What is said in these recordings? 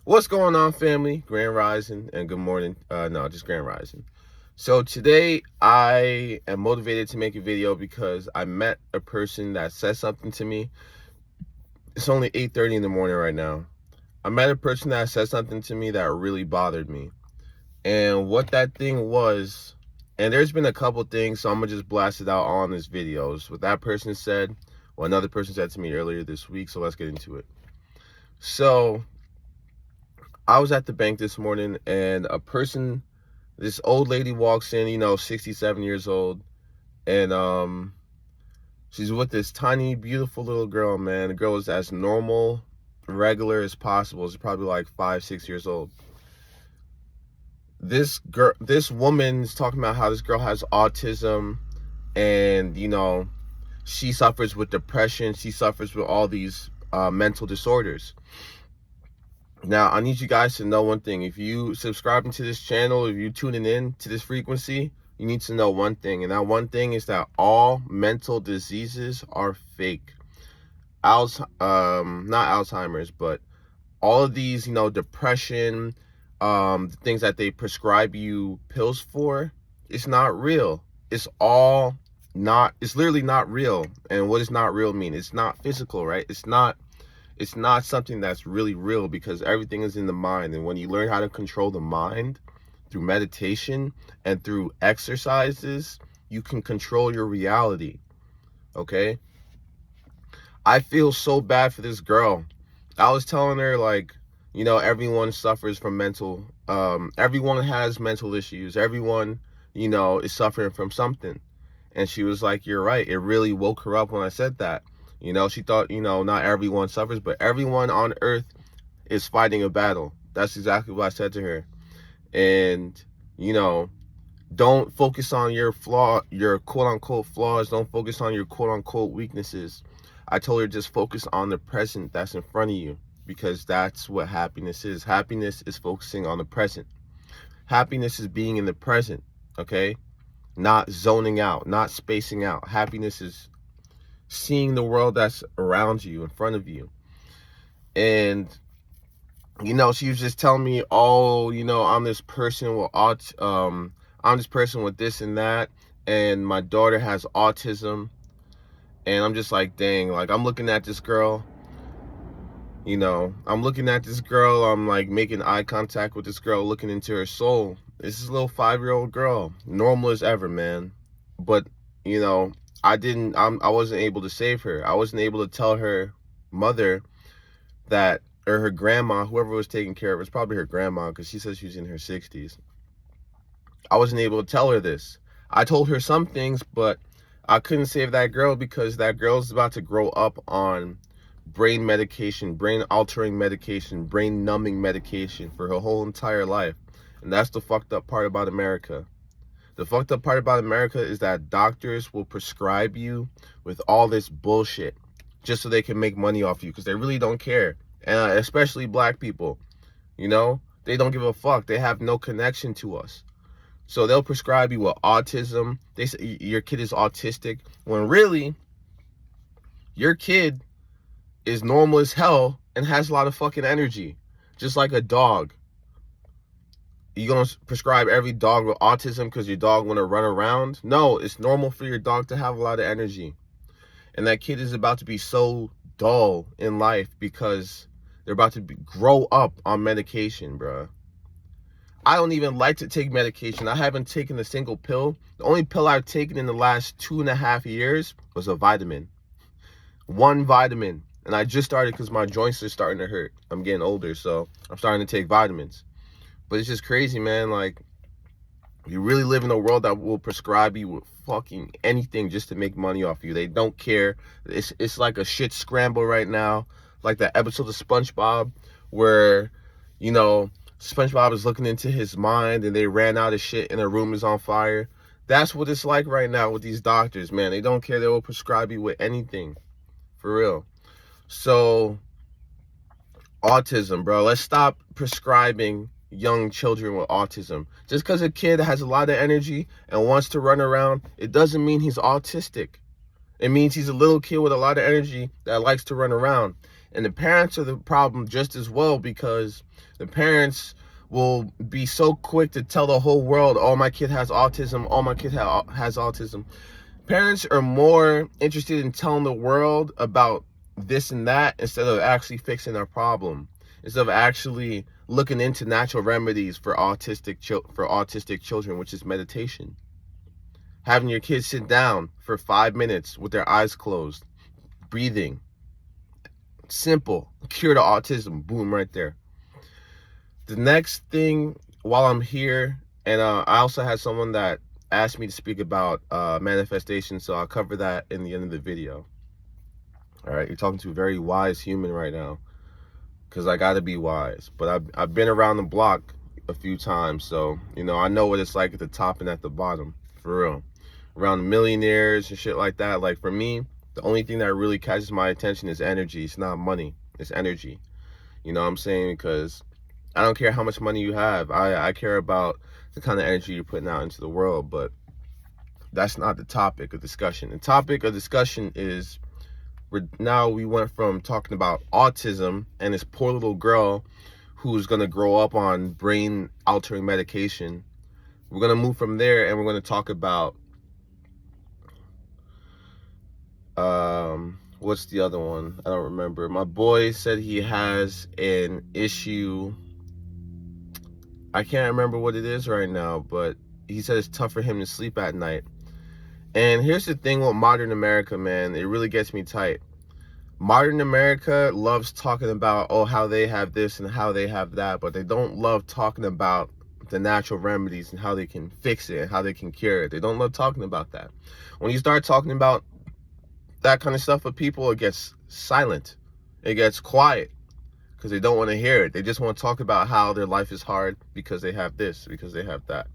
What's going on, family? Grand Rising and good morning. No, just Grand Rising. So today I am motivated to make a video because I met a person that said something to me. It's only 8:30 in the morning right now. I met a person that said something to me that really bothered me. And what that thing was, and there's been a couple things, so I'm going to just blast it out on this video. It's what that person said, what another person said to me earlier this week, so let's get into it. So I was at the bank this morning and this old lady walks in, 67 years old, and she's with this tiny, beautiful little girl, man. The girl is as normal, regular as possible. She's probably like 5, 6 years old. This woman's talking about how this girl has autism and, she suffers with depression. She suffers with all these mental disorders. Now, I need you guys to know one thing. If you subscribing to this channel, if you tuning in to this frequency, you need to know one thing. And that one thing is that all mental diseases are fake. Not Alzheimer's, but all of these, depression, the things that they prescribe you pills for, it's not real. It's literally not real. And what does not real mean? It's not physical, right? It's not something that's really real, because everything is in the mind. And when you learn how to control the mind through meditation and through exercises, you can control your reality. Okay? I feel so bad for this girl. I was telling her, everyone suffers from everyone has mental issues. Everyone, is suffering from something. And she was like, you're right. It really woke her up when I said that. She thought, not everyone suffers, but everyone on earth is fighting a battle. That's exactly what I said to her. And, don't focus on your quote unquote flaws. Don't focus on your quote unquote weaknesses. I told her just focus on the present that's in front of you, because that's what happiness is. Happiness is focusing on the present. Happiness is being in the present, okay? Not zoning out, not spacing out. Happiness is seeing the world that's around you, in front of you. And she was just telling me, I'm this person with this and that, and my daughter has autism. And I'm just like, dang, I'm looking at this girl, I'm like making eye contact with this girl, looking into her soul. This is a little 5-year-old girl, normal as ever, man. But I wasn't able to save her. I wasn't able to tell her mother or her grandma, whoever was taking care of her, it's probably her grandma, because she says she was in her 60s. I wasn't able to tell her this. I told her some things, but I couldn't save that girl, because that girl's about to grow up on brain medication, brain altering medication, brain numbing medication for her whole entire life. And that's the fucked up part about America. The fucked up part about America is that doctors will prescribe you with all this bullshit just so they can make money off you, because they really don't care. And especially black people, they don't give a fuck. They have no connection to us. So they'll prescribe you with autism. They say your kid is autistic, when really your kid is normal as hell and has a lot of fucking energy, just like a dog. You gonna prescribe every dog with autism because your dog want to run around? No, it's normal for your dog to have a lot of energy. And that kid is about to be so dull in life because they're about to grow up on medication, bruh. I don't even like to take medication. I haven't taken a single pill. The only pill I've taken in the last 2.5 years was a vitamin. One vitamin. And I just started because my joints are starting to hurt. I'm getting older, so I'm starting to take vitamins. But it's just crazy, man. You really live in a world that will prescribe you with fucking anything just to make money off you. They don't care. It's like a shit scramble right now. Like that episode of SpongeBob where, SpongeBob is looking into his mind and they ran out of shit and the room is on fire. That's what it's like right now with these doctors, man. They don't care. They will prescribe you with anything. For real. So, autism, bro. Let's stop prescribing young children with autism. Just because a kid has a lot of energy and wants to run around, it doesn't mean he's autistic. It means he's a little kid with a lot of energy that likes to run around. And the parents are the problem just as well, because the parents will be so quick to tell the whole world, oh, my kid has autism, oh, my kid has autism. Parents are more interested in telling the world about this and that instead of actually fixing their problem, instead of actually looking into natural remedies for autistic children, which is meditation. Having your kids sit down for 5 minutes with their eyes closed, breathing. Simple. Cure to autism. Boom, right there. The next thing, while I'm here, and I also had someone that asked me to speak about manifestation, so I'll cover that in the end of the video. All right, you're talking to a very wise human right now, because I got to be wise. But I've been around the block a few times, so, you know, I know what it's like at the top and at the bottom, for real. Around millionaires and shit like that. Like, for me, the only thing that really catches my attention is energy. It's not money, it's energy. You know what I'm saying? Because I don't care how much money you have. I care about the kind of energy you're putting out into the world, but that's not the topic of discussion. The topic of discussion is, now we went from talking about autism and this poor little girl who's going to grow up on brain altering medication. We're going to move from there, and we're going to talk about what's the other one? I don't remember. My boy said he has an issue. I can't remember what it is right now, but he said it's tough for him to sleep at night. And here's the thing with modern America, man. It really gets me tight. Modern America loves talking about, oh, how they have this and how they have that, but they don't love talking about the natural remedies and how they can fix it and how they can cure it. They don't love talking about that. When you start talking about that kind of stuff with people, it gets silent. It gets quiet, because they don't want to hear it. They just want to talk about how their life is hard because they have this, because they have that.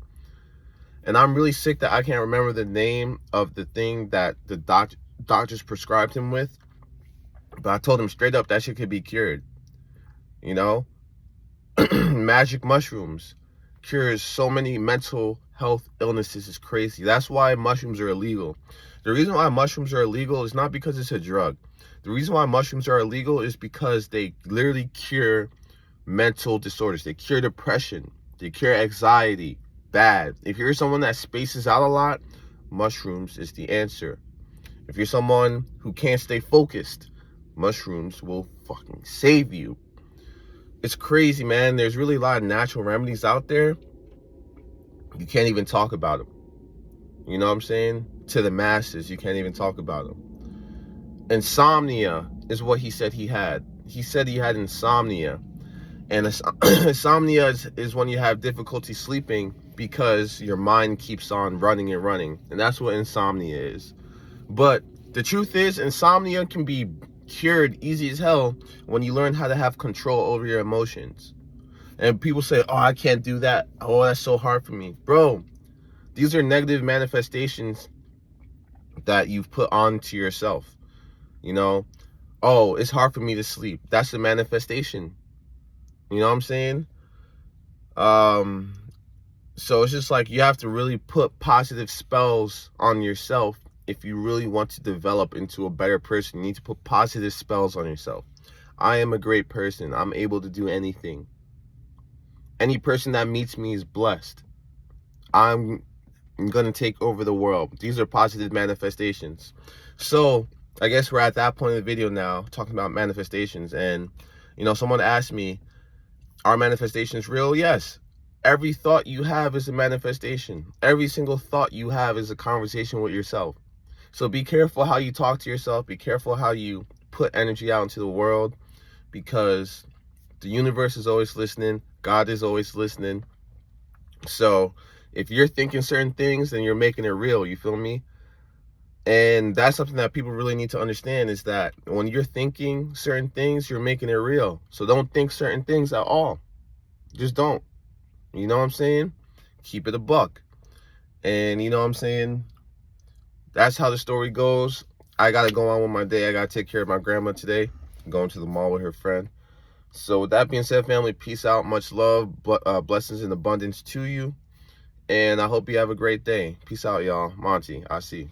And I'm really sick that I can't remember the name of the thing that the doctors prescribed him with. But I told him straight up that shit could be cured. You know? Magic mushrooms cures so many mental health illnesses. Is crazy. That's why mushrooms are illegal. The reason why mushrooms are illegal is not because it's a drug. The reason why mushrooms are illegal is because they literally cure mental disorders. They cure depression. They cure anxiety. Bad. If you're someone that spaces out a lot, mushrooms is the answer. If you're someone who can't stay focused, mushrooms will fucking save you. It's crazy, man. There's really a lot of natural remedies out there. You can't even talk about them. You know what I'm saying? To the masses, you can't even talk about them. Insomnia is what he said he had. He said he had insomnia. And insomnia is when you have difficulty sleeping because your mind keeps on running and running. And that's what insomnia is. But the truth is, insomnia can be cured easy as hell when you learn how to have control over your emotions. And people say, oh, I can't do that. Oh, that's so hard for me. Bro, these are negative manifestations that you've put onto yourself. You know, oh, it's hard for me to sleep. That's a manifestation. You know what I'm saying? So it's just like you have to really put positive spells on yourself. If you really want to develop into a better person, you need to put positive spells on yourself. I am a great person. I'm able to do anything. Any person that meets me is blessed. I'm going to take over the world. These are positive manifestations. So I guess we're at that point of the video now, talking about manifestations. And, you know, someone asked me, are manifestations real? Yes. Every thought you have is a manifestation. Every single thought you have is a conversation with yourself. So be careful how you talk to yourself. Be careful how you put energy out into the world, because the universe is always listening. God is always listening. So if you're thinking certain things, then you're making it real. You feel me? And that's something that people really need to understand, is that when you're thinking certain things, you're making it real. So don't think certain things at all. Just don't. You know what I'm saying? Keep it a buck. And you know what I'm saying? That's how the story goes. I got to go on with my day. I got to take care of my grandma today. I'm going to the mall with her friend. So with that being said, family, peace out. Much love. Blessings and abundance to you. And I hope you have a great day. Peace out, y'all. Monty, I see.